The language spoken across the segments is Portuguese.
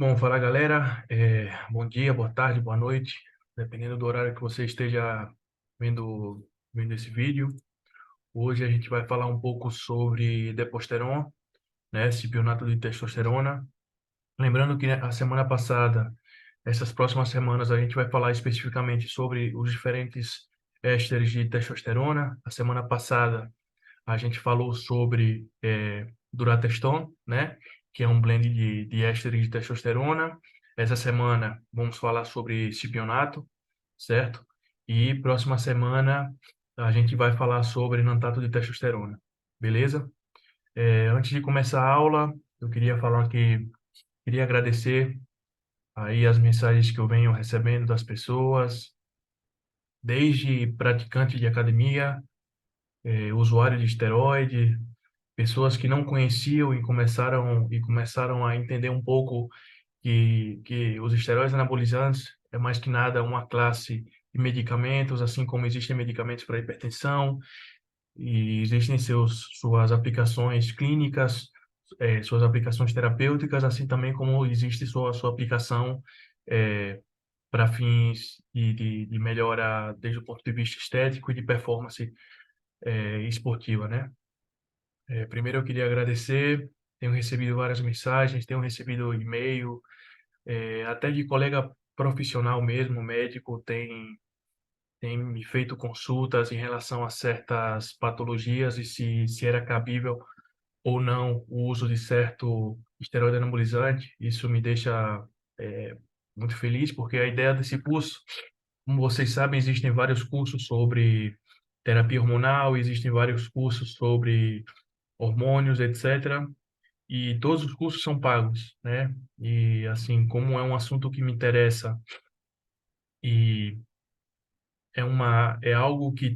Bom, fala galera, bom dia, boa tarde, boa noite, dependendo do horário que você esteja vendo esse vídeo. Hoje a gente vai falar um pouco sobre Deposteron, né, cipionato de testosterona. Lembrando que a semana passada, essas próximas semanas, a gente vai falar especificamente sobre os diferentes ésteres de testosterona. A semana passada a gente falou sobre Durateston, né? Que é um blend de ésteres de testosterona. Essa semana vamos falar sobre cipionato, certo? E próxima semana a gente vai falar sobre nantato de testosterona, beleza? Antes de começar a aula, eu queria falar que queria agradecer aí as mensagens que eu venho recebendo das pessoas, desde praticante de academia, usuário de esteroide, pessoas que não conheciam e começaram a entender um pouco que os esteroides anabolizantes é mais que nada uma classe de medicamentos, assim como existem medicamentos para hipertensão e existem suas aplicações clínicas, suas aplicações terapêuticas, assim também como existe sua aplicação para fins de melhora desde o ponto de vista estético e de performance esportiva, né? Primeiro eu queria agradecer, tenho recebido várias mensagens, tenho recebido e-mail, até de colega profissional mesmo, médico, tem me feito consultas em relação a certas patologias e se era cabível ou não o uso de certo esteroide anabolizante. Isso me deixa é, muito feliz, porque a ideia desse curso, como vocês sabem, existem vários cursos sobre terapia hormonal, existem vários cursos sobre hormônios, etc. E todos os cursos são pagos, né? E assim, como é um assunto que me interessa e é algo que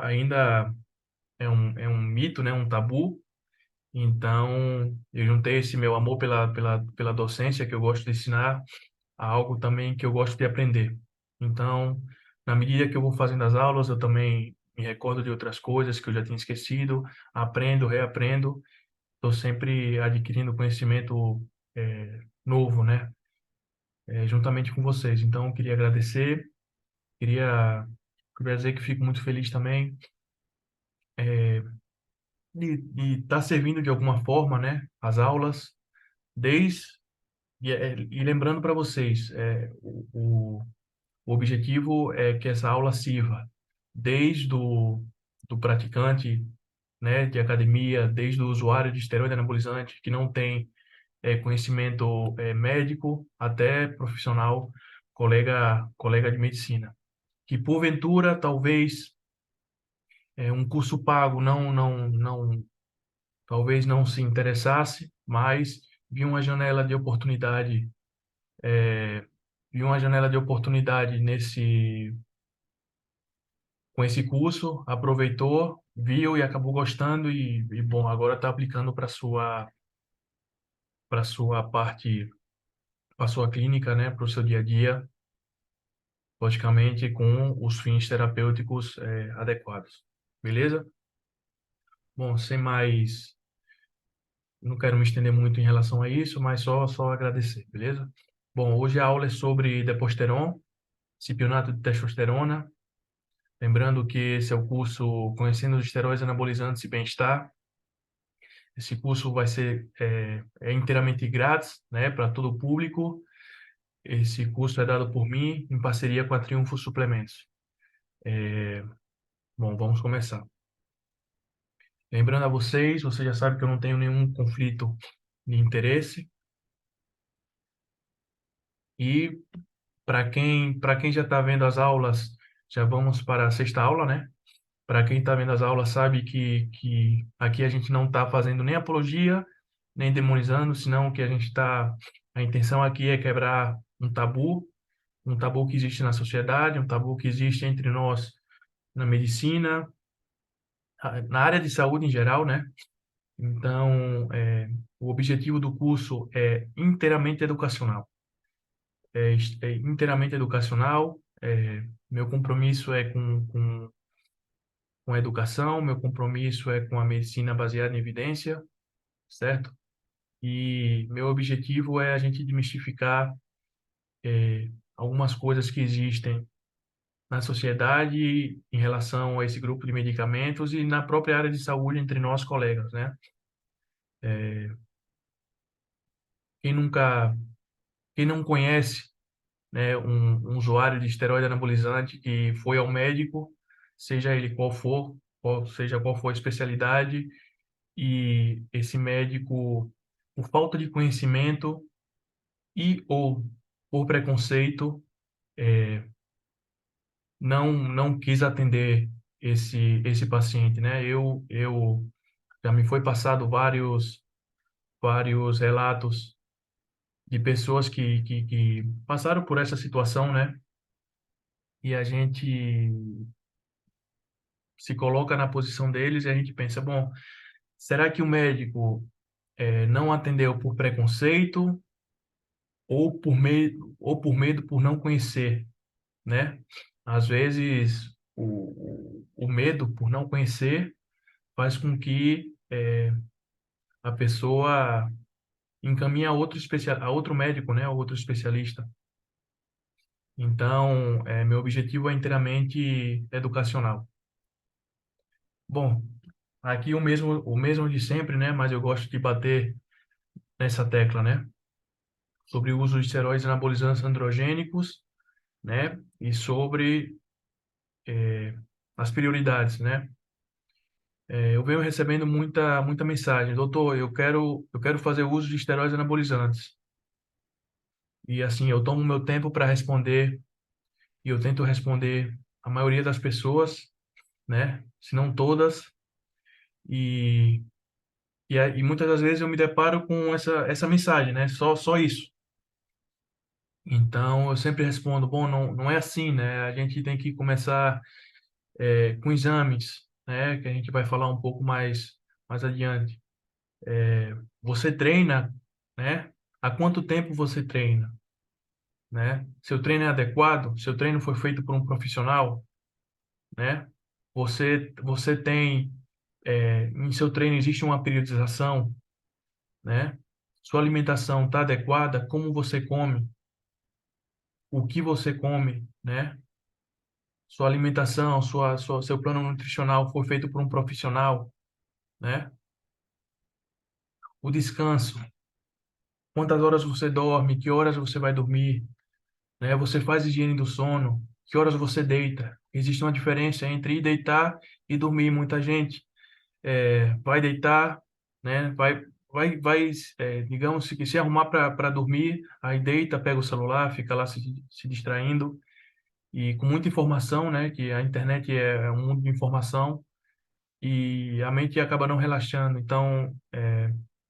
ainda é um mito, né? Um tabu. Então, eu juntei esse meu amor pela docência, que eu gosto de ensinar, a algo também que eu gosto de aprender. Então, na medida que eu vou fazendo as aulas, eu também me recordo de outras coisas que eu já tinha esquecido, aprendo, reaprendo. Estou sempre adquirindo conhecimento novo, né? Juntamente com vocês. Então, eu queria agradecer, queria, queria dizer que fico muito feliz também de estar servindo de alguma forma, né? As aulas, desde e lembrando para vocês, o objetivo é que essa aula sirva desde do praticante, né, de academia, desde o usuário de esteroide anabolizante que não tem conhecimento médico até profissional, colega de medicina, que porventura talvez um curso pago talvez não se interessasse, mas viu uma janela de oportunidade, viu uma janela de oportunidade nesse com esse curso, aproveitou, viu e acabou gostando e bom, agora está aplicando para sua parte, para sua clínica, né, para o seu dia a dia logicamente com os fins terapêuticos adequados. Beleza? Bom, sem mais, não quero me estender muito em relação a isso, mas só agradecer, beleza? Bom, hoje a aula é sobre Deposteron, cipionato de testosterona. Lembrando que esse é o curso Conhecendo os Esteroides Anabolizantes e Bem-Estar. Esse curso vai ser inteiramente grátis, né, para todo o público. Esse curso é dado por mim em parceria com a Triunfo Suplementos. Bom, vamos começar. Lembrando a vocês, você já sabe que eu não tenho nenhum conflito de interesse. E para quem já está vendo as aulas, já vamos para a sexta aula, né? Para quem está vendo as aulas, sabe que aqui a gente não está fazendo nem apologia, nem demonizando, senão o que a gente está. A intenção aqui é quebrar um tabu que existe na sociedade, um tabu que existe entre nós na medicina, na área de saúde em geral, né? Então, o objetivo do curso é inteiramente educacional. É inteiramente educacional. Meu compromisso é com a educação, meu compromisso é com a medicina baseada em evidência, certo? e meu objetivo é a gente desmistificar algumas coisas que existem na sociedade em relação a esse grupo de medicamentos e na própria área de saúde entre nós colegas, né? Quem nunca, quem não conhece, né, um usuário de esteroide anabolizante que foi ao médico, seja ele qual for, seja qual for a especialidade, e esse médico, por falta de conhecimento e ou por preconceito, não quis atender esse paciente, né? Eu já me foi passado vários relatos de pessoas que passaram por essa situação, né? E a gente se coloca na posição deles e a gente pensa, bom, será que o médico não atendeu por preconceito ou por medo por não conhecer, né? Às vezes o medo por não conhecer faz com que a pessoa encaminhe a outro médico, né? A outro especialista. Então, meu objetivo é inteiramente educacional. Bom, aqui o mesmo de sempre, né? Mas eu gosto de bater nessa tecla, né? Sobre o uso de esteroides anabolizantes androgênicos, né? E sobre as prioridades, né? Eu venho recebendo muita mensagem, doutor, eu quero fazer uso de esteroides anabolizantes. E assim, eu tomo meu tempo para responder e eu tento responder a maioria das pessoas, né? Se não todas. E e muitas das vezes eu me deparo com essa mensagem, né? Só isso. Então, eu sempre respondo, bom, não é assim, né? A gente tem que começar com exames, né? Que a gente vai falar um pouco mais adiante. Você treina, né? Há quanto tempo você treina, né? Seu treino é adequado? Seu treino foi feito por um profissional, né? Você tem, em seu treino existe uma periodização, né? Sua alimentação está adequada? Como você come? O que você come, né? Sua alimentação, seu plano nutricional foi feito por um profissional, né? O descanso, quantas horas você dorme, que horas você vai dormir, né? Você faz higiene do sono, que horas você deita. Existe uma diferença entre ir deitar e dormir. Muita gente vai deitar, né? Digamos, se arrumar para dormir, aí deita, pega o celular, fica lá se distraindo e com muita informação, né? Que a internet é um mundo de informação e a mente acaba não relaxando. Então,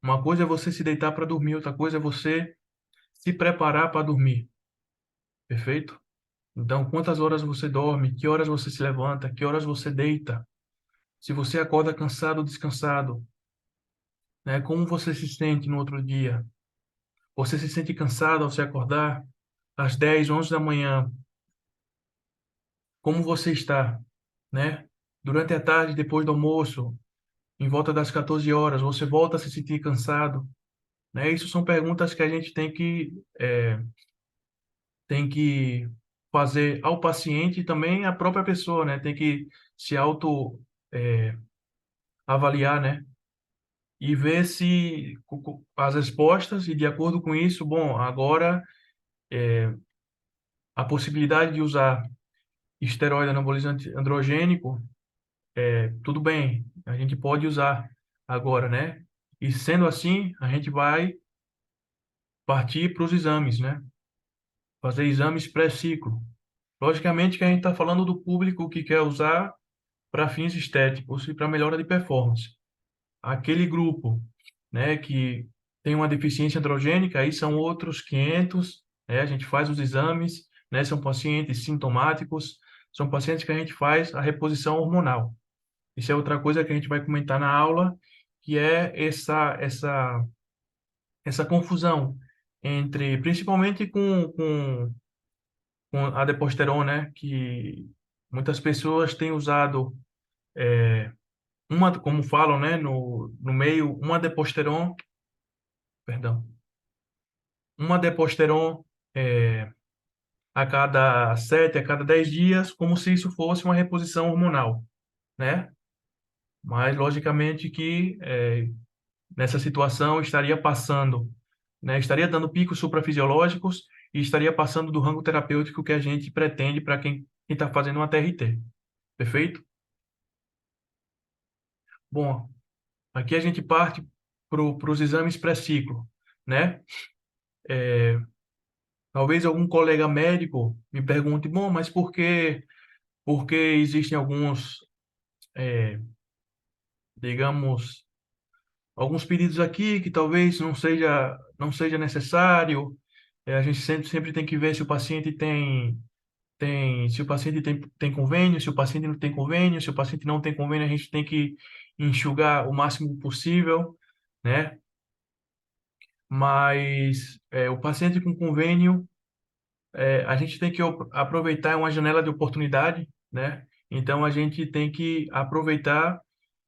uma coisa é você se deitar para dormir, outra coisa é você se preparar para dormir, perfeito? Então, quantas horas você dorme, que horas você se levanta, que horas você deita, se você acorda cansado ou descansado, né? Como você se sente no outro dia? Você se sente cansado ao se acordar às 10, 11 da manhã? Como você está, né? Durante a tarde, depois do almoço, em volta das 14 horas, você volta a se sentir cansado, né? Isso são perguntas que a gente tem que fazer ao paciente e também à própria pessoa, né? Tem que se auto avaliar, né? E ver se as respostas e de acordo com isso, bom, agora a possibilidade de usar esteroide anabolizante androgênico, tudo bem, a gente pode usar agora, né? E sendo assim, a gente vai partir para os exames, né? Fazer exames pré-ciclo. Logicamente que a gente está falando do público que quer usar para fins estéticos e para melhora de performance. Aquele grupo, né, que tem uma deficiência androgênica, aí são outros 500, né? A gente faz os exames, né? São pacientes sintomáticos, são pacientes que a gente faz a reposição hormonal. Isso é outra coisa que a gente vai comentar na aula, que é essa confusão entre, principalmente com a deposterona, né? Que muitas pessoas têm usado como falam, né, no meio, uma deposteron perdão, uma Deposteron a cada 7, a cada 10 dias, como se isso fosse uma reposição hormonal, né? Mas, logicamente, que nessa situação estaria passando, né? Estaria dando picos suprafisiológicos e estaria passando do rango terapêutico que a gente pretende para quem está fazendo uma TRT. Perfeito? Bom, aqui a gente parte para os exames pré-ciclo, né? Talvez algum colega médico me pergunte, bom, mas por que existem alguns, digamos, alguns pedidos aqui que talvez não seja necessário. A gente sempre tem que ver se o paciente se o paciente tem convênio, se o paciente não tem convênio, se o paciente não tem convênio, a gente tem que enxugar o máximo possível, né? Mas o paciente com convênio, a gente tem que aproveitar uma janela de oportunidade, né? Então a gente tem que aproveitar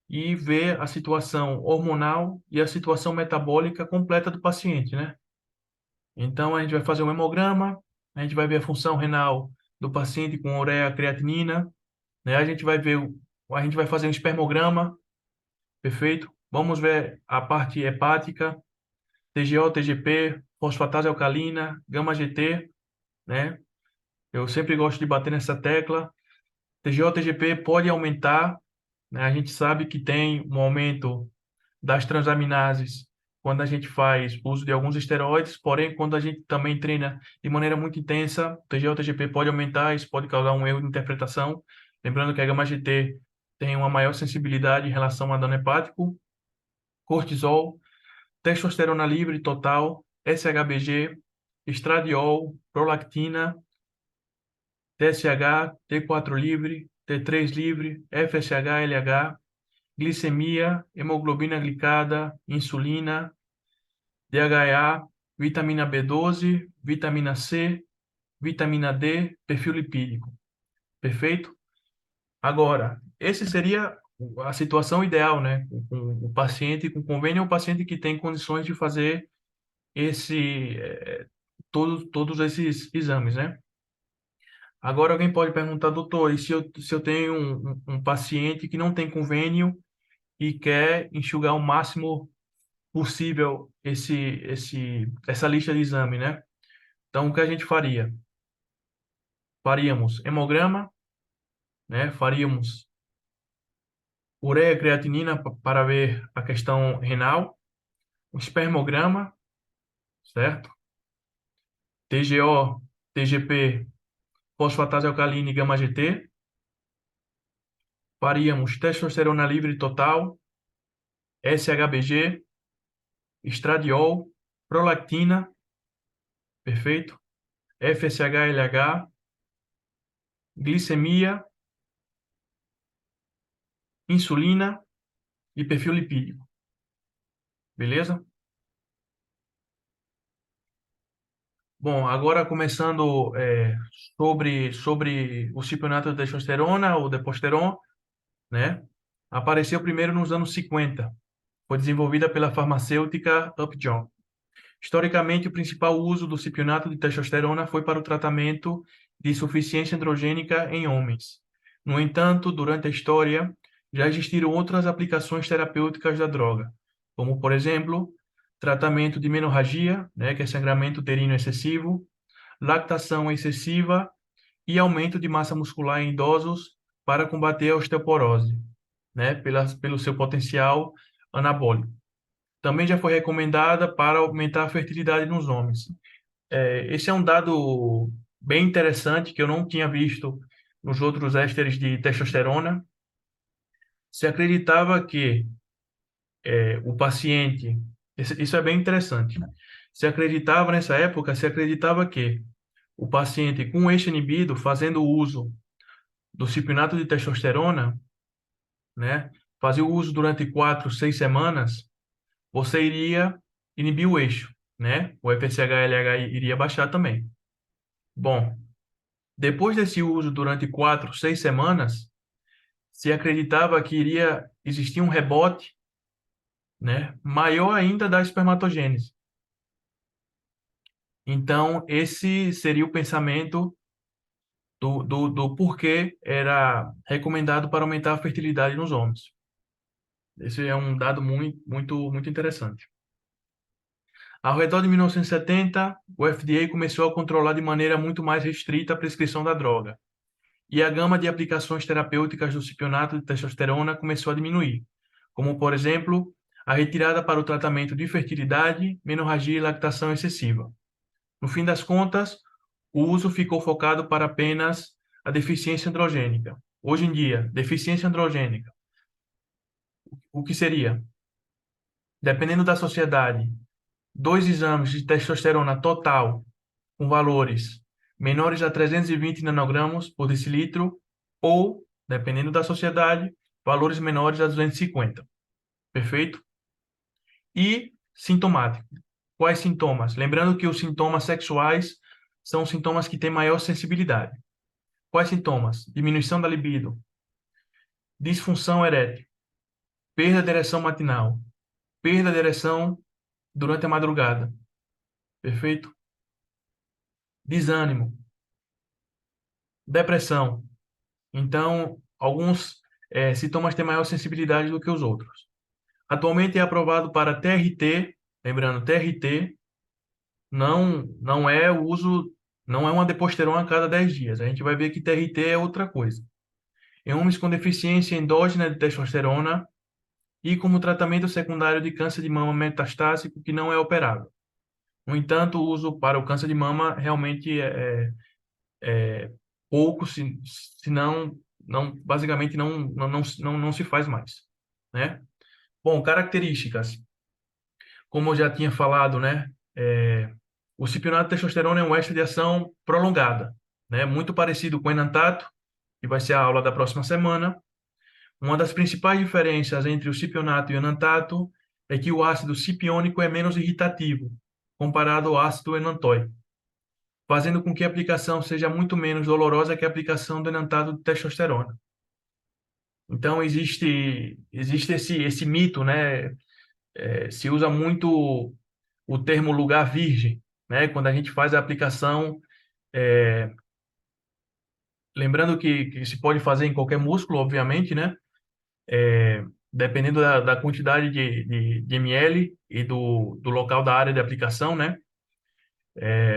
e ver a situação hormonal e a situação metabólica completa do paciente, né? Então, a gente vai fazer um hemograma, a gente vai ver a função renal do paciente com ureia, creatinina, né? A gente vai fazer um espermograma, perfeito? Vamos ver a parte hepática, TGO, TGP, fosfatase alcalina, gama GT, né? Eu sempre gosto de bater nessa tecla. TGO, TGP pode aumentar, né? A gente sabe que tem um aumento das transaminases quando a gente faz uso de alguns esteroides, porém, quando a gente também treina de maneira muito intensa, o TGO, TGP pode aumentar, isso pode causar um erro de interpretação. Lembrando que a gama-GT tem uma maior sensibilidade em relação a dano hepático, cortisol, testosterona livre total, SHBG, estradiol, prolactina, TSH, T4 livre, T3 livre, FSH, LH, glicemia, hemoglobina glicada, insulina, DHA, vitamina B12, vitamina C, vitamina D, perfil lipídico. Perfeito? Agora, esse seria a situação ideal, né? O paciente com convênio é o paciente que tem condições de fazer esse, todos esses exames, né? Agora alguém pode perguntar, doutor, e se eu tenho um paciente que não tem convênio e quer enxugar o máximo possível essa lista de exame, né? Então, o que a gente faria? Faríamos hemograma, né? Faríamos ureia, creatinina para ver a questão renal, um espermograma, certo? TGO, TGP, fosfatase alcalina e gama GT. Faríamos testosterona livre total, SHBG, estradiol, prolactina, perfeito? FSH-LH, glicemia, insulina e perfil lipídico, beleza? Bom, agora começando sobre o cipionato de testosterona, ou Deposteron, né? Apareceu primeiro nos anos 50. Foi desenvolvida pela farmacêutica Upjohn. Historicamente, o principal uso do cipionato de testosterona foi para o tratamento de insuficiência androgênica em homens. No entanto, durante a história, já existiram outras aplicações terapêuticas da droga, como, por exemplo, tratamento de menorragia, né, que é sangramento uterino excessivo, lactação excessiva e aumento de massa muscular em idosos para combater a osteoporose, né, pelo seu potencial anabólico. Também já foi recomendada para aumentar a fertilidade nos homens. Esse é um dado bem interessante que eu não tinha visto nos outros ésteres de testosterona. Se acreditava que o paciente, isso é bem interessante. Se acreditava que o paciente com eixo inibido, fazendo uso do cipionato de testosterona, né, fazia o uso durante 4, 6 semanas, você iria inibir o eixo, né? O FSH-LH iria baixar também. Bom, depois desse uso durante 4, 6 semanas, se acreditava que iria existir um rebote, né, maior ainda da espermatogênese. Então, esse seria o pensamento do porquê era recomendado para aumentar a fertilidade nos homens. Esse é um dado muito interessante. Ao redor de 1970, o FDA começou a controlar de maneira muito mais restrita a prescrição da droga, e a gama de aplicações terapêuticas do cipionato de testosterona começou a diminuir, como, por exemplo, a retirada para o tratamento de fertilidade, menorragia e lactação excessiva. No fim das contas, o uso ficou focado para apenas a deficiência androgênica. Hoje em dia, deficiência androgênica, o que seria? Dependendo da sociedade, 2 exames de testosterona total com valores menores a 320 nanogramas por decilitro ou, dependendo da sociedade, valores menores a 250. Perfeito? E sintomático. Quais sintomas? Lembrando que os sintomas sexuais são os sintomas que têm maior sensibilidade. Quais sintomas? Diminuição da libido, disfunção erétil, perda de ereção matinal, perda de ereção durante a madrugada. Perfeito? Desânimo, depressão. Então, alguns sintomas têm maior sensibilidade do que os outros. Atualmente é aprovado para TRT, lembrando, TRT não é o uso, não é uma deposterona a cada 10 dias. A gente vai ver que TRT é outra coisa. Em homens com deficiência endógena de testosterona e como tratamento secundário de câncer de mama metastásico que não é operável. No entanto, o uso para o câncer de mama realmente é pouco, se não, basicamente não se faz mais, né? Bom, características. Como eu já tinha falado, né? O cipionato de testosterona é um éster de ação prolongada, né? Muito parecido com o enantato, que vai ser a aula da próxima semana. Uma das principais diferenças entre o cipionato e o enantato é que o ácido cipiônico é menos irritativo, comparado ao ácido enantóico, fazendo com que a aplicação seja muito menos dolorosa que a aplicação do enantato de testosterona. Então, existe esse mito, né? Se usa muito o termo lugar virgem, né? Quando a gente faz a aplicação, é, lembrando que se pode fazer em qualquer músculo, obviamente, né? Dependendo da quantidade de ml e do local da área de aplicação, né?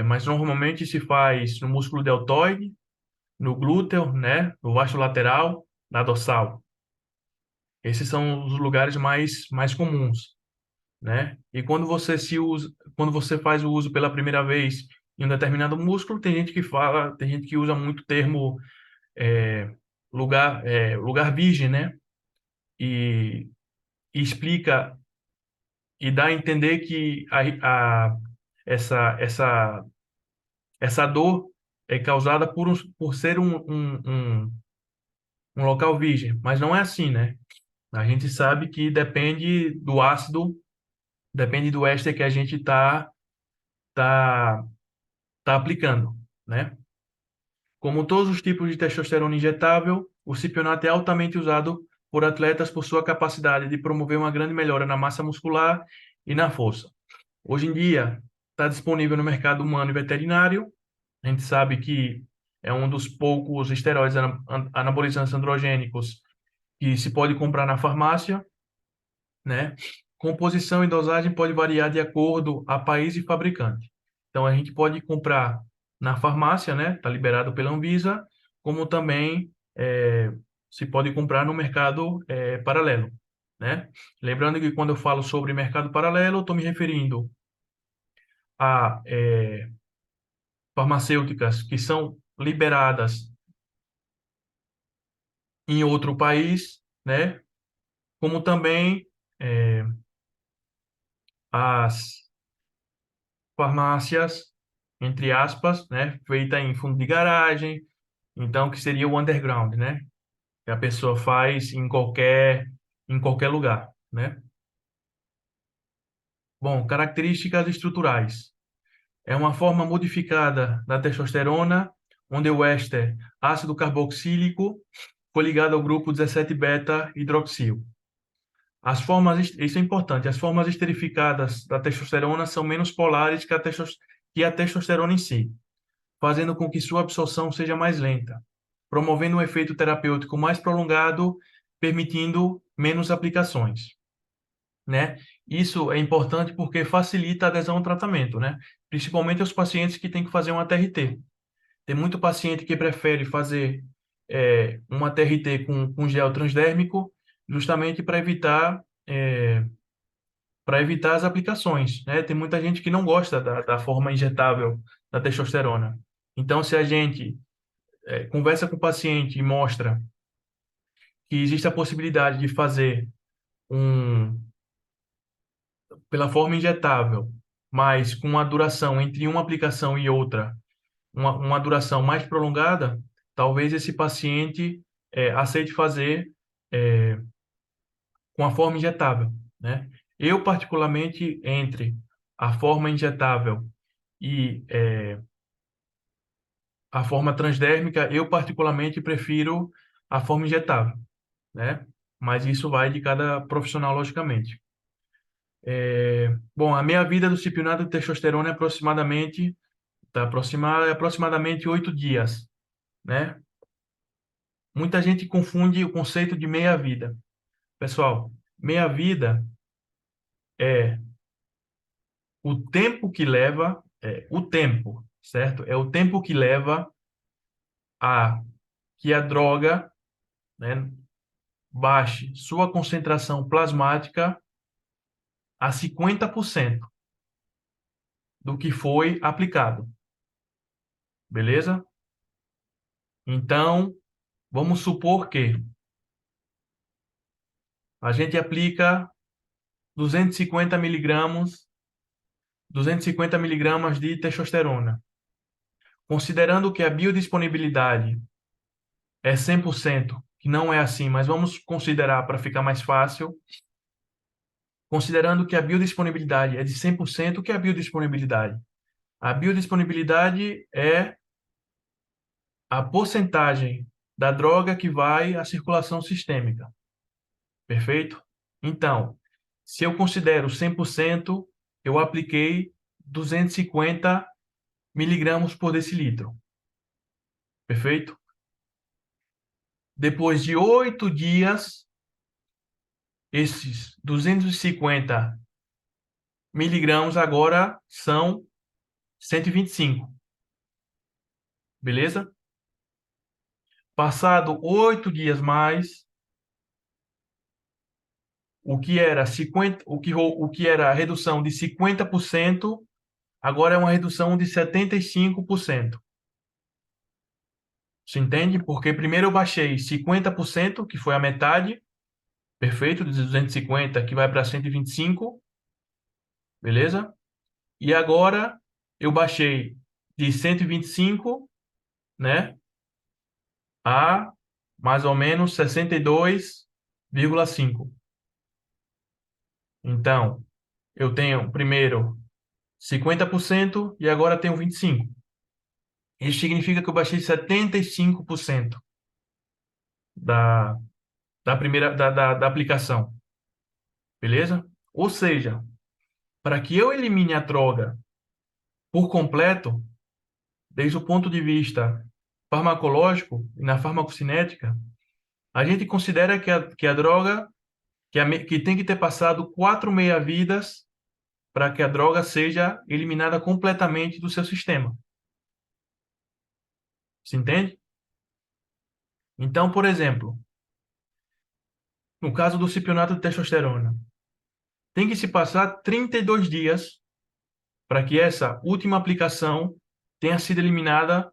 Mas normalmente se faz no músculo deltoide, no glúteo, né? No vasto lateral, na dorsal. Esses são os lugares mais comuns, né? E quando você faz o uso pela primeira vez em um determinado músculo, tem gente que usa muito o termo é, lugar virgem, né? E, e explica e dá a entender que essa, essa, essa dor é causada por ser um local virgem, mas não é assim, né? A gente sabe que depende do ácido, depende do éster que a gente tá, tá aplicando, né? Como todos os tipos de testosterona injetável, o cipionato é altamente usado por atletas por sua capacidade de promover uma grande melhora na massa muscular e na força. Hoje em dia, está disponível no mercado humano e veterinário. A gente sabe que é um dos poucos esteroides anabolizantes androgênicos que se pode comprar na farmácia, né? Composição e dosagem pode variar de acordo a país e fabricante. Então, a gente pode comprar na farmácia, né? Está liberado pela Anvisa, como também se pode comprar no mercado paralelo, né? Lembrando que quando eu falo sobre mercado paralelo, eu estou me referindo a farmacêuticas que são liberadas em outro país, né? Como também é, as farmácias, entre aspas, né? Feita em fundo de garagem, então que seria o underground, né? Que a pessoa faz em qualquer lugar, né? Bom, características estruturais. É uma forma modificada da testosterona, onde o éster ácido carboxílico foi ligado ao grupo 17-beta-hidroxil. Isso é importante, as formas esterificadas da testosterona são menos polares que a testosterona em si, fazendo com que sua absorção seja mais lenta, promovendo um efeito terapêutico mais prolongado, permitindo menos aplicações, né? Isso é importante porque facilita a adesão ao tratamento, né? Principalmente os pacientes que têm que fazer uma TRT. Tem muito paciente que prefere fazer uma TRT com gel transdérmico, justamente para evitar as aplicações, né? Tem muita gente que não gosta da forma injetável da testosterona. Então, se a gente conversa com o paciente e mostra que existe a possibilidade de fazer um pela forma injetável, mas com uma duração entre uma aplicação e outra, uma duração mais prolongada, talvez esse paciente aceite fazer é, com a forma injetável, né? Eu, particularmente, entre a forma injetável e a forma transdérmica, eu, particularmente, prefiro a forma injetável, né? Mas isso vai de cada profissional, logicamente. Bom, a meia-vida do cipionato de testosterona é aproximadamente 8 dias, né? Muita gente confunde o conceito de meia-vida. Pessoal, meia-vida é o tempo, certo? É o tempo que leva a que a droga, né, baixe sua concentração plasmática a 50% do que foi aplicado, beleza? Então, vamos supor que a gente aplica 250 miligramas, 250 miligramas de testosterona. Considerando que a biodisponibilidade é 100%, que não é assim, mas vamos considerar para ficar mais fácil, considerando que a biodisponibilidade é de 100%, o que é a biodisponibilidade? A biodisponibilidade é a porcentagem da droga que vai à circulação sistêmica, perfeito? Então, se eu considero 100%, eu apliquei 250 miligramas por decilitro, perfeito? Depois de 8 dias, esses 250 miligramas agora são 125, beleza? Passado 8 dias mais, o que era a redução de 50%, agora é uma redução de 75%. Você entende? Porque primeiro eu baixei 50%, que foi a metade, perfeito, de 250, que vai para 125, beleza? E agora eu baixei de 125, né, a mais ou menos 62,5. Então, eu tenho primeiro 50% e agora tenho 25%. Isso significa que eu baixei 75% da, da aplicação, beleza? Ou seja, para que eu elimine a droga por completo, desde o ponto de vista farmacológico e na farmacocinética, a gente considera que a droga, que tem que ter passado 4 meia-vidas para que a droga seja eliminada completamente do seu sistema. Se entende? Então, por exemplo, no caso do cipionato de testosterona, tem que se passar 32 dias para que essa última aplicação tenha sido eliminada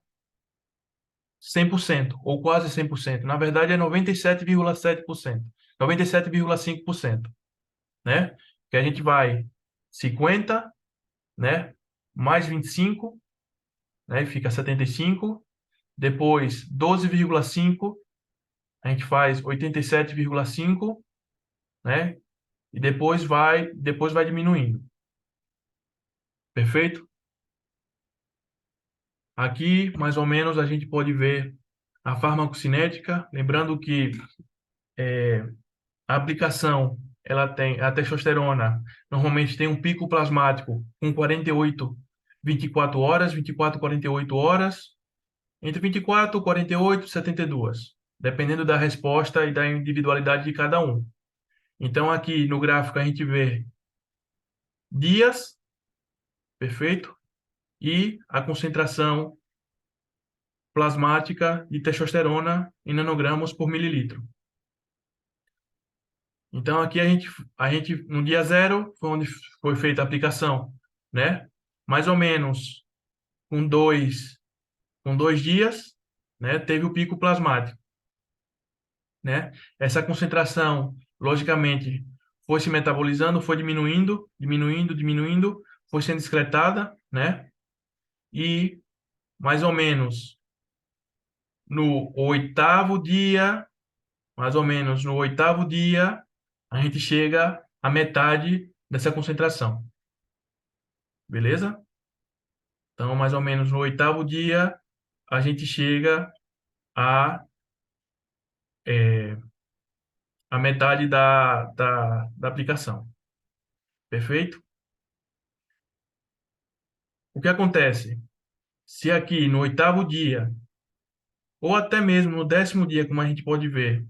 100% ou quase 100%. Na verdade, é 97,7%, 97,5%, né? Que a gente vai 50, né? Mais 25, né? Fica 75. Depois, 12,5, a gente faz 87,5, né? E depois vai diminuindo. Perfeito? Aqui, mais ou menos, a gente pode ver a farmacocinética, lembrando que a aplicação, ela tem a testosterona, normalmente tem um pico plasmático com 48 24 horas, 24 e 48 horas, entre 24, 48 e 72, dependendo da resposta e da individualidade de cada um. Então, aqui no gráfico a gente vê dias, perfeito? E a concentração plasmática de testosterona em nanogramas por mililitro. Então, aqui a gente no dia zero, foi onde foi feita a aplicação, né? Mais ou menos com dois dias, né? Teve o pico plasmático, né? Essa concentração, logicamente, foi se metabolizando, foi diminuindo, diminuindo, diminuindo, foi sendo excretada, né? E mais ou menos no oitavo dia, mais ou menos no oitavo dia, a gente chega à metade dessa concentração, beleza? Então, mais ou menos no oitavo dia, a gente chega a, é, a metade da aplicação, perfeito? O que acontece? Se aqui no oitavo dia, ou até mesmo no décimo dia, como a gente pode ver,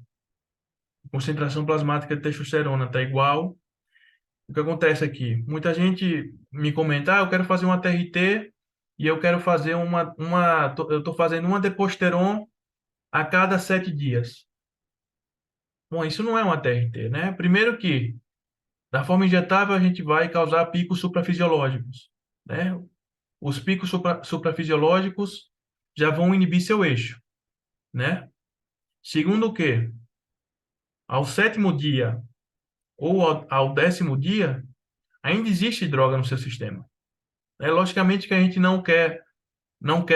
a concentração plasmática de testosterona está igual. O que acontece aqui? Muita gente me comenta, eu quero fazer uma TRT e eu quero fazer eu estou fazendo uma Deposteron a cada 7 dias. Bom, isso não é uma TRT, né? Primeiro que, da forma injetável, a gente vai causar picos suprafisiológicos, né? Os picos suprafisiológicos já vão inibir seu eixo, né? Segundo que, ao sétimo dia ou ao décimo dia, ainda existe droga no seu sistema. É logicamente que a gente não quer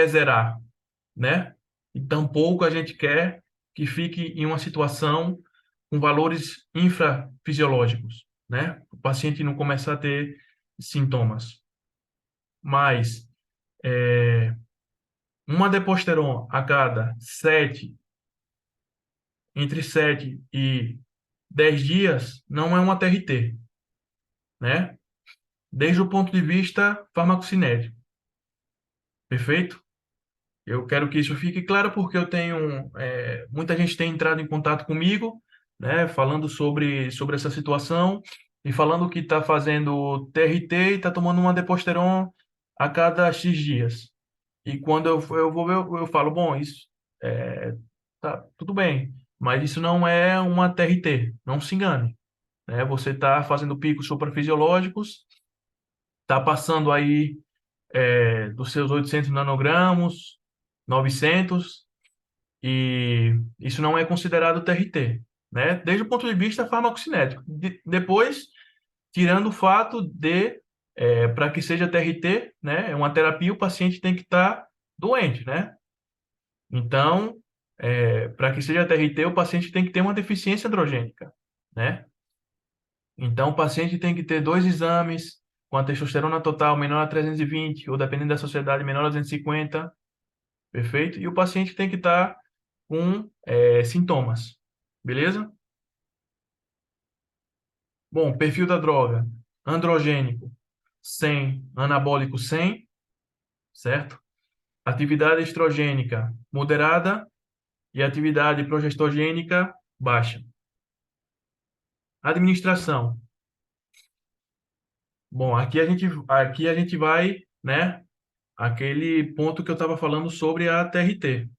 zerar, né? E tampouco a gente quer que fique em uma situação com valores infrafisiológicos, né? O paciente não começar a ter sintomas. Mas uma Deposteron a cada entre 7 e 10 dias não é uma TRT, né? Desde o ponto de vista farmacocinético, perfeito? Eu quero que isso fique claro porque muita gente tem entrado em contato comigo, né, falando sobre essa situação e falando que está fazendo TRT e está tomando uma Deposteron a cada X dias. E quando eu vou ver, eu falo, bom, isso tá tudo bem, mas isso não é uma TRT, não se engane, né? Você está fazendo picos suprafisiológicos, está passando aí dos seus 800 nanogramas, 900, e isso não é considerado TRT, né? Desde o ponto de vista farmacocinético. Depois, tirando o fato de, para que seja TRT, né, é uma terapia, o paciente tem que estar doente, né? Então, para que seja TRT, o paciente tem que ter uma deficiência androgênica, né? Então, o paciente tem que ter dois exames com a testosterona total menor a 320, ou dependendo da sociedade, menor a 250, perfeito? E o paciente tem que estar com sintomas, beleza? Bom, perfil da droga: androgênico 100, anabólico 100, certo? Atividade estrogênica moderada e atividade progestogênica baixa. Administração. Bom, aqui a gente vai, né, aquele ponto que eu estava falando sobre a TRT,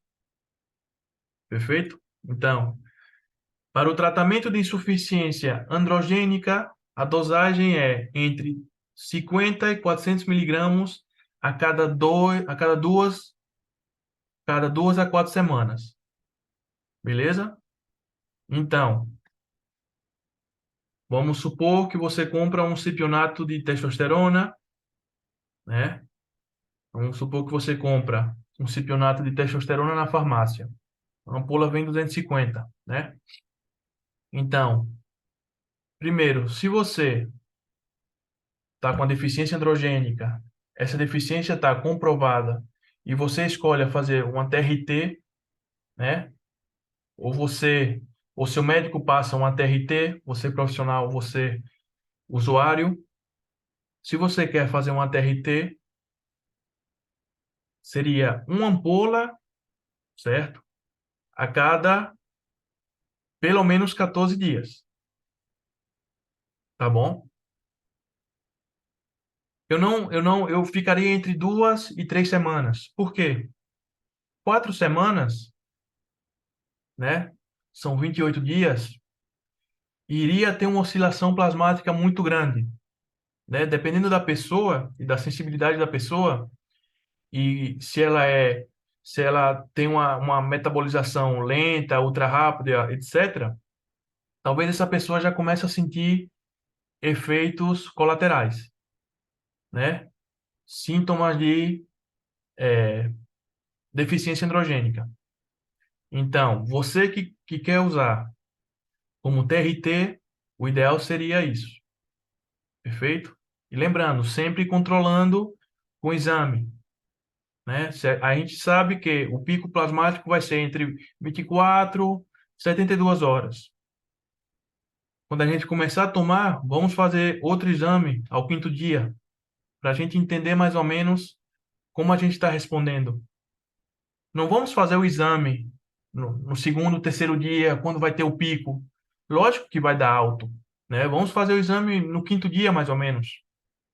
perfeito? Então, para o tratamento de insuficiência androgênica, a dosagem é entre 50 e 400 miligramas a cada duas a 4 semanas. Beleza? Então, vamos supor que você compra um cipionato de testosterona, né? Vamos supor que você compra um cipionato de testosterona na farmácia. A ampola vem 250, né? Então, primeiro, se você está com a deficiência androgênica, essa deficiência está comprovada e você escolhe fazer uma TRT, né? Ou seu médico passa uma TRT, você profissional, você usuário. Se você quer fazer uma TRT, seria uma ampola, certo? A cada pelo menos 14 dias, tá bom? Eu ficaria entre 2 e 3 semanas. Por quê? 4 semanas, né? São 28 dias, iria ter uma oscilação plasmática muito grande, né? Dependendo da pessoa e da sensibilidade da pessoa, e se ela tem uma metabolização lenta, ultra rápida, etc., talvez essa pessoa já comece a sentir efeitos colaterais, né? Sintomas de deficiência androgênica. Então, você que quer usar como TRT, o ideal seria isso, perfeito? E lembrando, sempre controlando com exame, né? A gente sabe que o pico plasmático vai ser entre 24 e 72 horas. Quando a gente começar a tomar, vamos fazer outro exame ao quinto dia, para a gente entender mais ou menos como a gente está respondendo. Não vamos fazer o exame no segundo, terceiro dia, quando vai ter o pico. Lógico que vai dar alto, né? Vamos fazer o exame no quinto dia, mais ou menos.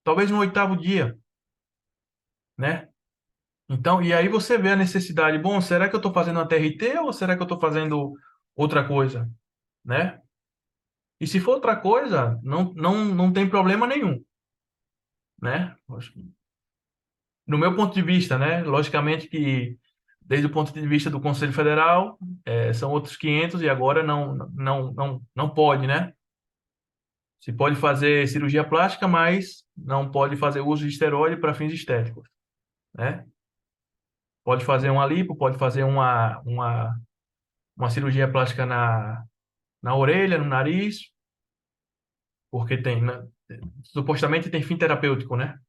Talvez no oitavo dia, né? Então, e aí você vê a necessidade. Bom, será que eu estou fazendo uma TRT ou será que eu estou fazendo outra coisa, né? E se for outra coisa, não tem problema nenhum, né? No meu ponto de vista, né? Logicamente que, desde o ponto de vista do Conselho Federal, são outros 500 e agora não pode, né? Se pode fazer cirurgia plástica, mas não pode fazer uso de esteroide para fins estéticos, né? Pode fazer uma lipo, pode fazer uma cirurgia plástica na orelha, no nariz, porque tem, né? Supostamente tem fim terapêutico, né?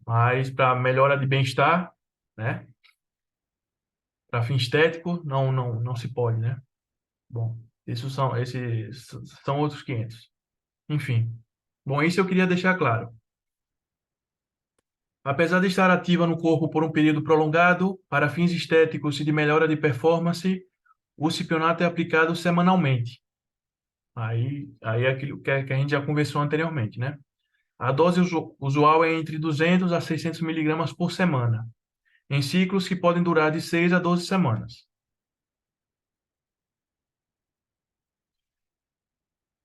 Mas para melhora de bem-estar, né? Para fim estético, não se pode, né? Bom, esses são outros 500. Enfim. Bom, isso eu queria deixar claro. Apesar de estar ativa no corpo por um período prolongado, para fins estéticos e de melhora de performance, o cipionato é aplicado semanalmente. Aí é aquilo que a gente já conversou anteriormente, né? A dose usual é entre 200 a 600 miligramas por semana, em ciclos que podem durar de 6 a 12 semanas.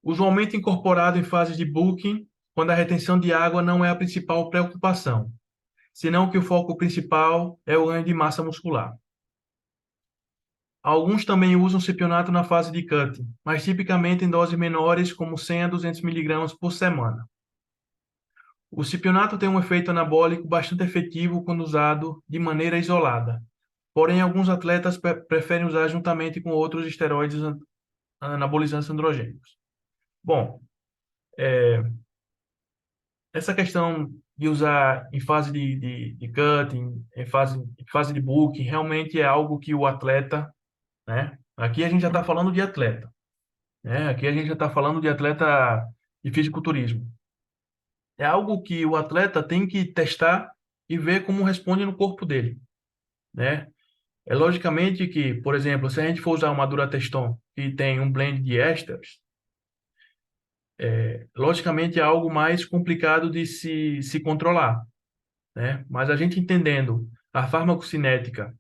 Usualmente incorporado em fases de bulking, quando a retenção de água não é a principal preocupação, senão que o foco principal é o ganho de massa muscular. Alguns também usam cipionato na fase de cutting, mas tipicamente em doses menores, como 100 a 200 miligramas por semana. O cipionato tem um efeito anabólico bastante efetivo quando usado de maneira isolada. Porém, alguns atletas preferem usar juntamente com outros esteroides anabolizantes androgênicos. Bom, essa questão de usar em fase de cutting, em fase de bulking, realmente é algo que o atleta, né? Aqui a gente já está falando de atleta, né? Aqui a gente já está falando de atleta de fisiculturismo. É algo que o atleta tem que testar e ver como responde no corpo dele, né? É logicamente que, por exemplo, se a gente for usar uma Durateston que tem um blend de ésteres, logicamente é algo mais complicado de se controlar, né? Mas a gente entendendo a farmacocinética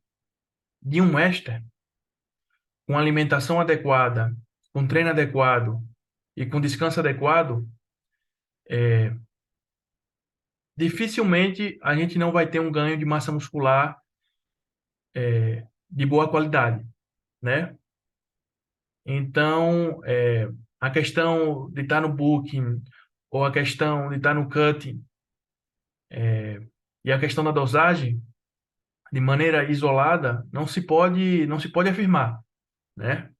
de um éster, com alimentação adequada, com treino adequado e com descanso adequado, dificilmente a gente não vai ter um ganho de massa muscular de boa qualidade, né? Então, a questão de estar no booking ou a questão de estar no cutting e a questão da dosagem, de maneira isolada, não se pode afirmar, né?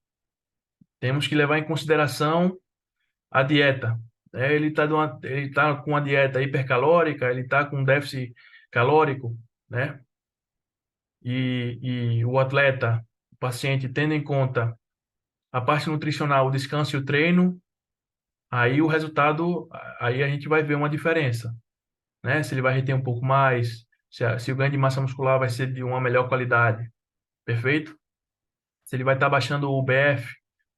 Temos que levar em consideração a dieta, né? Ele tá com uma dieta hipercalórica, ele está com déficit calórico, né? E o atleta, o paciente, tendo em conta a parte nutricional, o descanso e o treino, aí o resultado, aí a gente vai ver uma diferença, né? Se ele vai reter um pouco mais, se o ganho de massa muscular vai ser de uma melhor qualidade, perfeito? Se ele vai estar baixando o BF,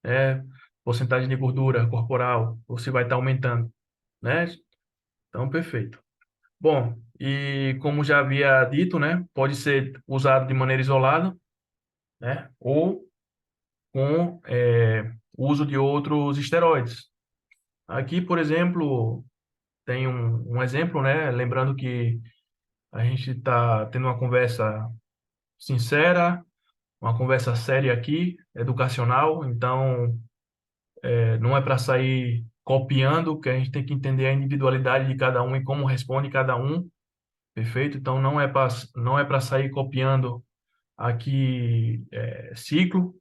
né, porcentagem de gordura corporal, ou se vai estar aumentando, né? Então, perfeito. Bom, e como já havia dito, né, pode ser usado de maneira isolada, né, ou com o uso de outros esteroides. Aqui, por exemplo, tem um exemplo, né, lembrando que a gente está tendo uma conversa sincera, uma conversa séria aqui, educacional, então não é para sair copiando, que a gente tem que entender a individualidade de cada um e como responde cada um, perfeito? Então não é para sair copiando aqui ciclo,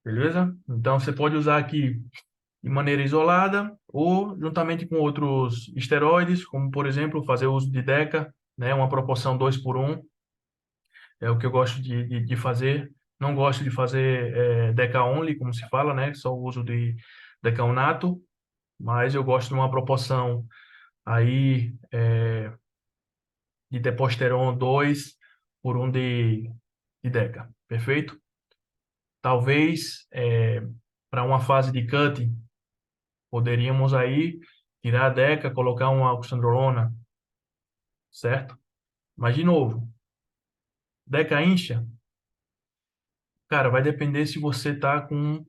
beleza? Então você pode usar aqui de maneira isolada ou juntamente com outros esteroides, como por exemplo fazer uso de DECA, né? Uma proporção 2 por 1 é o que eu gosto de fazer. Não gosto de fazer DECA only, como se fala, né? Só o uso de decaonato, mas eu gosto de uma proporção aí de deposteron 2 por 1 de DECA, perfeito? Talvez para uma fase de cutting, poderíamos aí tirar a DECA, colocar uma oxandrolona, certo? Mas, de novo, DECA incha, cara, vai depender se você tá com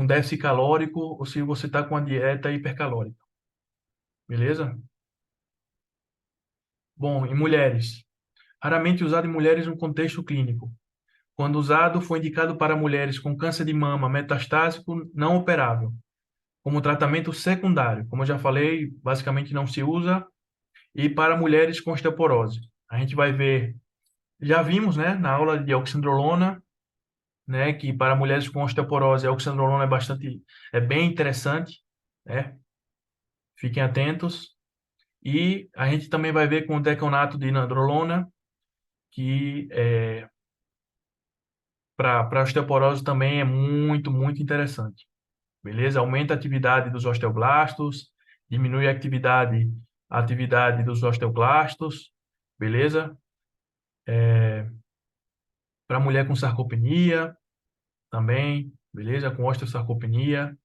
déficit calórico ou se você tá com a dieta hipercalórica, beleza? Bom, em mulheres, raramente usado em mulheres no contexto clínico. Quando usado, foi indicado para mulheres com câncer de mama metastásico não operável, como tratamento secundário. Como eu já falei, basicamente não se usa. E para mulheres com osteoporose. A gente vai ver, já vimos, né, na aula de oxandrolona, né, que para mulheres com osteoporose, a oxandrolona é bem interessante, né? Fiquem atentos. E a gente também vai ver com o deconato de nandrolona, que para osteoporose também é muito, muito interessante. Beleza? Aumenta a atividade dos osteoblastos, diminui a atividade dos osteoclastos, beleza? Para mulher com sarcopenia também, beleza? Com osteosarcopenia.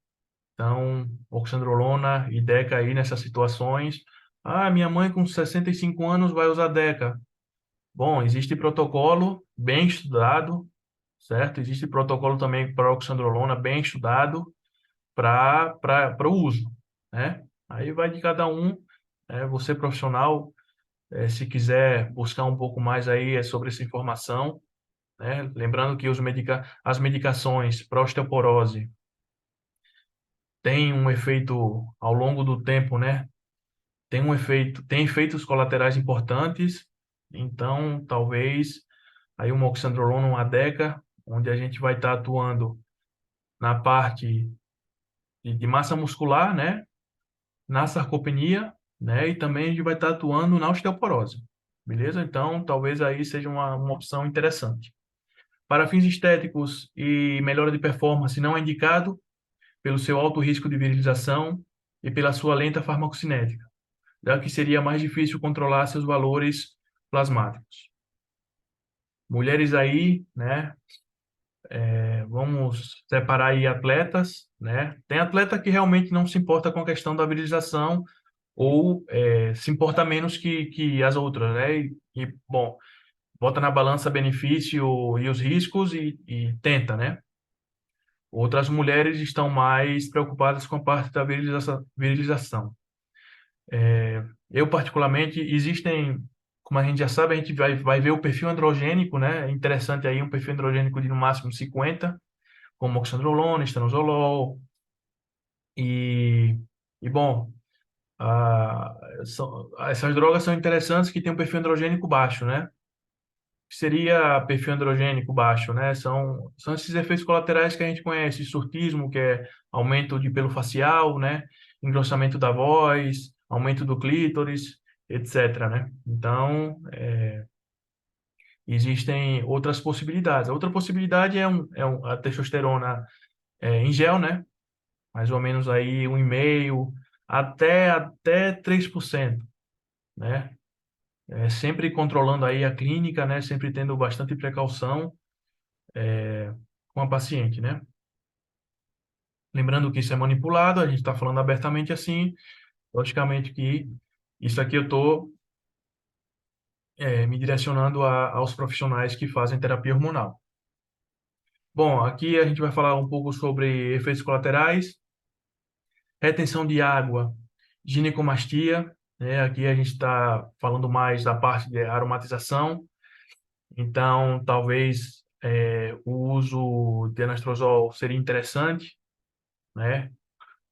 Então, oxandrolona e DECA aí nessas situações. Ah, minha mãe com 65 anos vai usar DECA. Bom, existe protocolo bem estudado, certo? Existe protocolo também para oxandrolona bem estudado para o uso, né? Aí vai de cada um, você profissional, se quiser buscar um pouco mais aí sobre essa informação, né? Lembrando que as medicações para osteoporose têm um efeito ao longo do tempo, né? Tem efeitos colaterais importantes, então talvez aí uma oxandrolona, uma DECA, onde a gente vai estar atuando na parte de massa muscular, né? Na sarcopenia, né? E também a gente vai estar atuando na osteoporose, beleza? Então talvez aí seja uma opção interessante. Para fins estéticos e melhora de performance, não é indicado pelo seu alto risco de virilização e pela sua lenta farmacocinética, já que seria mais difícil controlar seus valores plasmáticos. Mulheres aí, né? Vamos separar aí atletas, né? Tem atleta que realmente não se importa com a questão da virilização ou se importa menos que as outras, né? Bom, bota na balança benefício e os riscos e tenta, né? Outras mulheres estão mais preocupadas com a parte da virilização. Eu, particularmente, como a gente já sabe, a gente vai ver o perfil androgênico, né? É interessante aí um perfil androgênico de no máximo 50, como oxandrolona, estanozolol, e, e bom, essas drogas são interessantes que têm um perfil androgênico baixo, né? Que seria perfil androgênico baixo, né? São esses efeitos colaterais que a gente conhece, surtismo, que é aumento de pelo facial, né? Engrossamento da voz, aumento do clítoris, etc, né? Então, existem outras possibilidades. A outra possibilidade a testosterona em gel, né? Mais ou menos aí 1,5 até 3%, né? sempre controlando aí a clínica, né? Sempre tendo bastante precaução com a paciente, né? Lembrando que isso é manipulado, a gente está falando abertamente assim, logicamente que isso aqui eu estou me direcionando aos profissionais que fazem terapia hormonal. Bom, aqui a gente vai falar um pouco sobre efeitos colaterais, retenção de água, ginecomastia, né? Aqui a gente está falando mais da parte de aromatização, então talvez o uso de anastrozol seria interessante, né?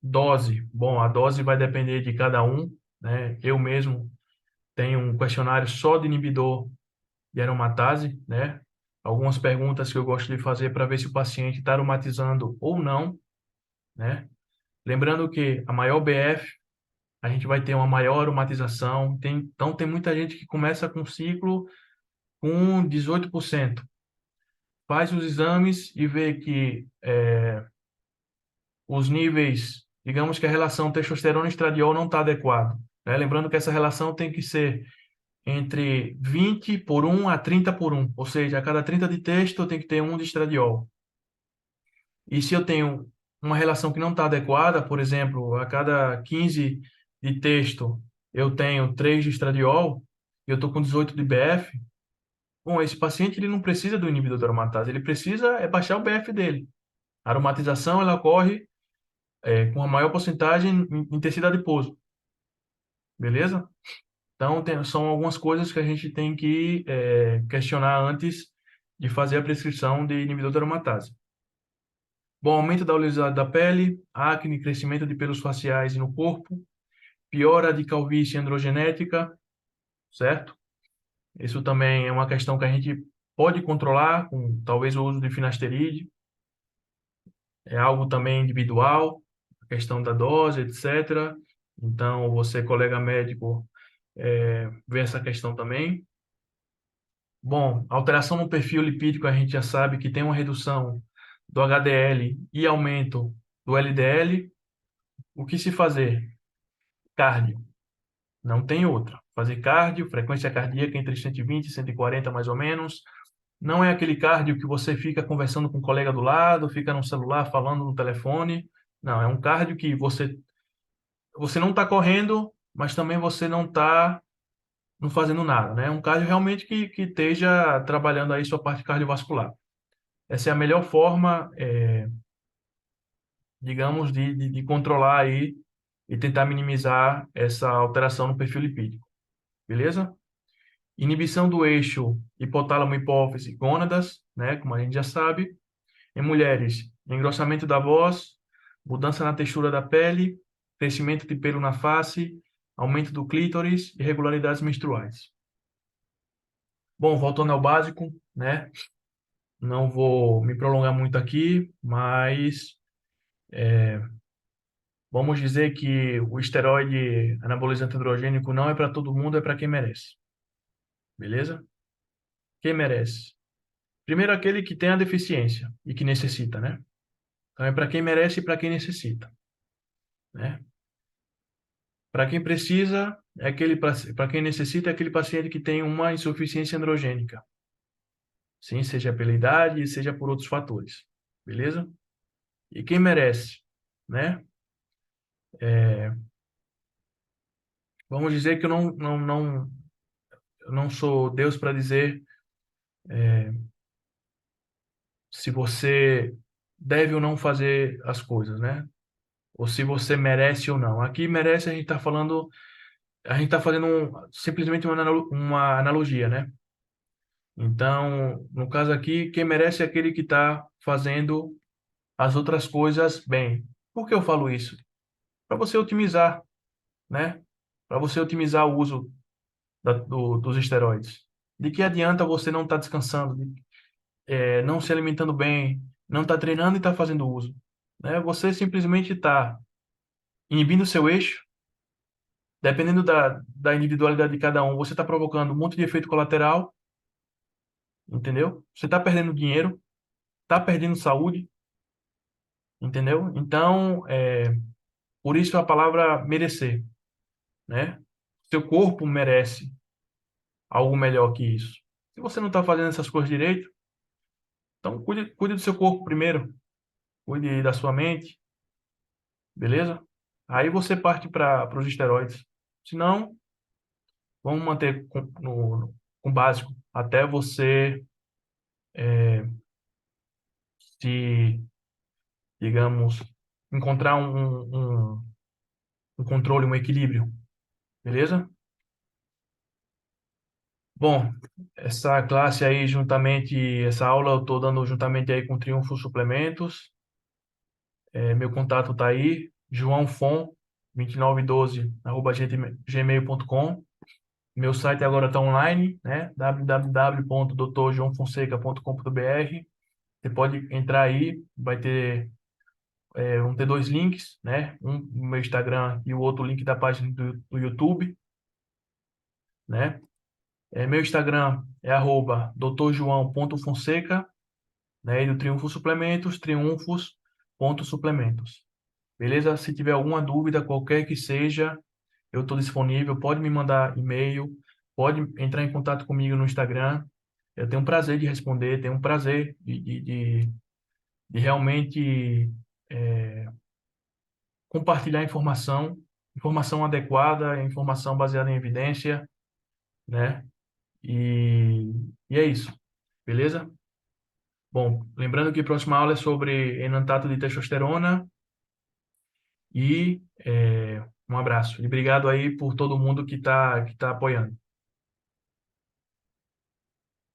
Dose, bom, a dose vai depender de cada um, né? Eu mesmo tenho um questionário só de inibidor de aromatase, né? Algumas perguntas que eu gosto de fazer para ver se o paciente está aromatizando ou não, né? Lembrando que a maior BF, a gente vai ter uma maior aromatização. Então, tem muita gente que começa com ciclo com 18%. Faz os exames e vê que os níveis, digamos que a relação testosterona e estradiol não está adequada, né? Lembrando que essa relação tem que ser entre 20/1 a 30/1, ou seja, a cada 30 de testo eu tenho que ter um de estradiol. E se eu tenho uma relação que não está adequada, por exemplo, a cada 15 de texto eu tenho 3 de estradiol, e eu estou com 18 de BF, bom, esse paciente ele não precisa do inibidor de aromatase, ele precisa baixar o BF dele. A aromatização ela ocorre com a maior porcentagem em tecido adiposo, beleza? Então, são algumas coisas que a gente tem que questionar antes de fazer a prescrição de inibidor de aromatase. Bom, aumento da oleosidade da pele, acne, crescimento de pelos faciais e no corpo, piora de calvície androgenética, certo? Isso também é uma questão que a gente pode controlar com talvez o uso de finasteride, é algo também individual, a questão da dose, etc. Então, você, colega médico, vê essa questão também. Bom, alteração no perfil lipídico, a gente já sabe que tem uma redução do HDL e aumento do LDL. O que se fazer? Cardio. Não tem outra. Fazer cardio, frequência cardíaca entre 120 e 140 mais ou menos. Não é aquele cardio que você fica conversando com um colega do lado, fica no celular falando no telefone. Não, é um cardio que você não está correndo, mas também você não está não fazendo nada, né? É um cardio realmente que esteja trabalhando aí sua parte cardiovascular. Essa é a melhor forma, digamos, de controlar aí e tentar minimizar essa alteração no perfil lipídico, beleza? Inibição do eixo hipotálamo-hipófise gônadas, né? Como a gente já sabe. Em mulheres, engrossamento da voz, mudança na textura da pele, crescimento de pelo na face, aumento do clítoris, irregularidades menstruais. Bom, voltando ao básico, né? Não vou me prolongar muito aqui, mas vamos dizer que o esteroide anabolizante androgênico não é para todo mundo, é para quem merece. Beleza? Quem merece? Primeiro, aquele que tem a deficiência e que necessita, né? Então, é para quem merece e para quem necessita, né? Para quem precisa, é aquele para quem necessita, é aquele paciente que tem uma insuficiência androgênica. Sim, seja pela idade, seja por outros fatores. Beleza? E quem merece, né? Vamos dizer que eu não sou Deus para dizer se você deve ou não fazer as coisas, né? Ou se você merece ou não. Aqui merece, a gente está falando, a gente está fazendo simplesmente uma analogia, né? Então, no caso aqui, quem merece é aquele que está fazendo as outras coisas bem. Por que eu falo isso? Para você otimizar, né? Para você otimizar o uso dos esteroides. De que adianta você não estar descansando, não se alimentando bem, não estar treinando e estar fazendo uso, né? Você simplesmente está inibindo o seu eixo, dependendo da individualidade de cada um, você está provocando um monte de efeito colateral, entendeu? Você está perdendo dinheiro, está perdendo saúde, entendeu? Então, por isso a palavra merecer, né? Seu corpo merece, algo melhor que isso. Se você não está fazendo essas coisas direito, então cuide do seu corpo primeiro, cuide da sua mente, beleza? Aí você parte para os esteroides. Se não, vamos manter com o básico até você se, digamos, encontrar um controle, um equilíbrio, beleza? Bom, essa classe aí juntamente, essa aula eu estou dando juntamente aí com Triunfo Suplementos. Meu contato tá aí, joãofon2912@gmail.com. Meu site agora está online, né? www.drjoaofonseca.com.br. Você pode entrar aí, vão ter dois links, né? Um no meu Instagram e o outro link da página do YouTube, né? Meu Instagram é @drjoao.fonseca, né? E do Triunfo Suplementos, triunfos.suplementos. Beleza? Se tiver alguma dúvida, qualquer que seja, eu estou disponível. Pode me mandar e-mail, pode entrar em contato comigo no Instagram. Eu tenho um prazer de responder, tenho um prazer de realmente compartilhar informação, informação adequada, informação baseada em evidência, né? E, e é isso, beleza? Bom, lembrando que a próxima aula é sobre enantato de testosterona e um abraço. E obrigado aí por todo mundo que tá apoiando.